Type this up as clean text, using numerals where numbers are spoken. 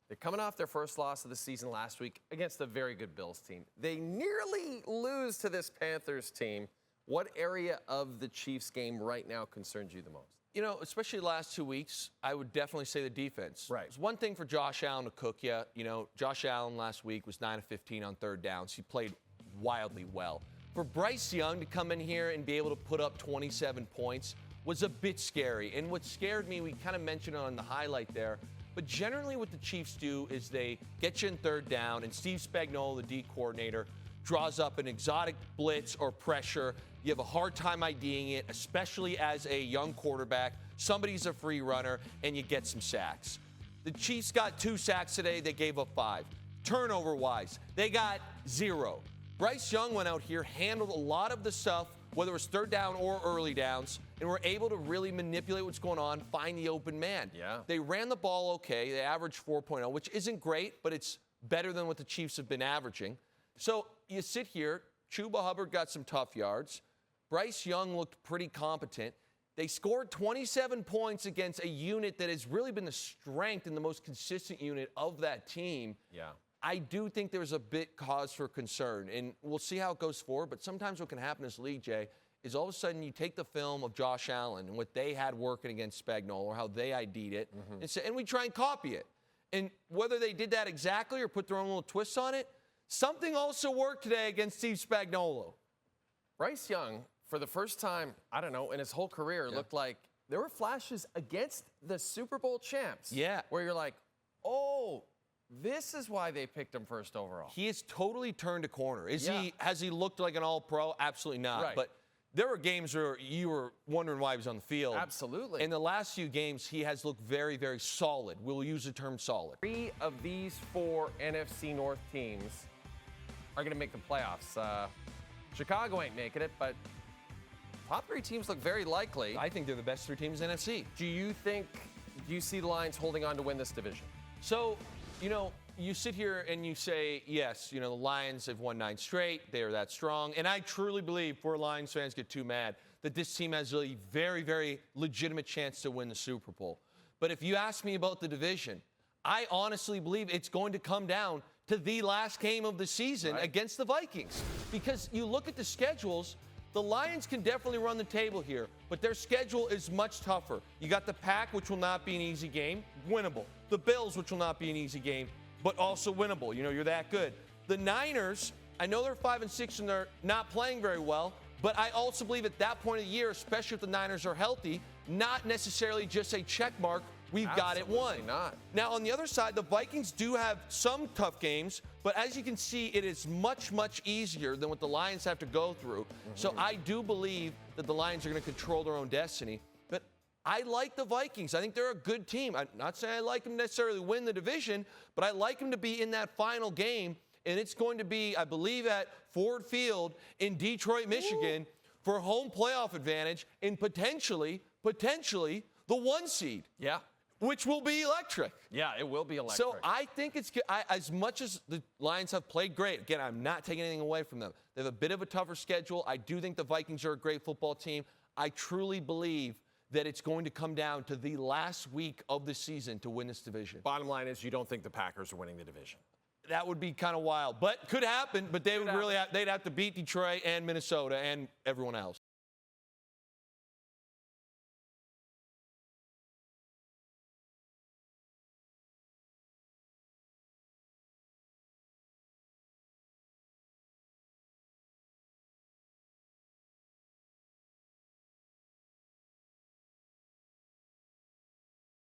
They're coming off their first loss of the season last week against a very good Bills team. They nearly lose to this Panthers team. What area of the Chiefs game right now concerns you the most? You know, especially the last 2 weeks, I would definitely say the defense. Right. It's one thing for Josh Allen to cook you. You know, Josh Allen last week was 9 of 15 on third downs. He played wildly well. For Bryce Young to come in here and be able to put up 27 points was a bit scary. And what scared me, we kind of mentioned it on the highlight there, but generally what the Chiefs do is they get you in third down, and Steve Spagnuolo, the D coordinator, draws up an exotic blitz or pressure. You have a hard time IDing it, especially as a young quarterback. Somebody's a free runner, and you get some sacks. The Chiefs got 2 sacks today. They gave up 5. Turnover-wise, they got 0. Bryce Young went out here, handled a lot of the stuff, whether it was third down or early downs, and were able to really manipulate what's going on, find the open man. Yeah. They ran the ball okay. They averaged 4.0, which isn't great, but it's better than what the Chiefs have been averaging. So you sit here, Chuba Hubbard got some tough yards. Bryce Young looked pretty competent. They scored 27 points against a unit that has really been the strength and the most consistent unit of that team. Yeah. I do think there's a bit cause for concern, and we'll see how it goes forward. But sometimes what can happen in this league, Jay, is all of a sudden you take the film of Josh Allen and what they had working against Spagnuolo, or how they ID'd it, and we try and copy it. And whether they did that exactly or put their own little twists on it, something also worked today against Steve Spagnuolo. Bryce Young, for the first time, I don't know, in his whole career, looked like there were flashes against the Super Bowl champs. Yeah. Where you're like, oh, this is why they picked him first overall. He has totally turned a corner. Has he looked like an all-pro? Absolutely not. Right. But there were games where you were wondering why he was on the field. Absolutely. In the last few games, he has looked very, very solid. We'll use the term solid. 3 of these 4 NFC North teams are going to make the playoffs. Chicago ain't making it, but top 3 teams look very likely. I think they're the best 3 teams in the NFC. Do you see the Lions holding on to win this division? So, you know, you sit here and you say, yes, you know, the Lions have won 9 straight. They are that strong. And I truly believe, before Lions fans get too mad, that this team has a very, very legitimate chance to win the Super Bowl. But if you ask me about the division, I honestly believe it's going to come down to the last game of the season against the Vikings. Because you look at the schedules, the Lions can definitely run the table here, but their schedule is much tougher. You got the Pack, which will not be an easy game, winnable. The Bills, which will not be an easy game, but also winnable. You know, you're that good. The Niners, I know they're 5-6 and they're not playing very well, but I also believe at that point of the year, especially if the Niners are healthy, not necessarily just a check mark, we've got it won. Not. Now, on the other side, the Vikings do have some tough games, but as you can see, it is much, much easier than what the Lions have to go through. So I do believe that the Lions are going to control their own destiny. But I like the Vikings. I think they're a good team. I'm not saying I like them necessarily win the division, but I like them to be in that final game. And it's going to be, I believe, at Ford Field in Detroit, Michigan, for home playoff advantage and potentially the 1 seed. Yeah. Which will be electric. Yeah, it will be electric. So I think it's as much as the Lions have played great. Again, I'm not taking anything away from them. They have a bit of a tougher schedule. I do think the Vikings are a great football team. I truly believe that it's going to come down to the last week of the season to win this division. Bottom line is you don't think the Packers are winning the division. That would be kind of wild, but could happen. But they would they'd have to beat Detroit and Minnesota and everyone else.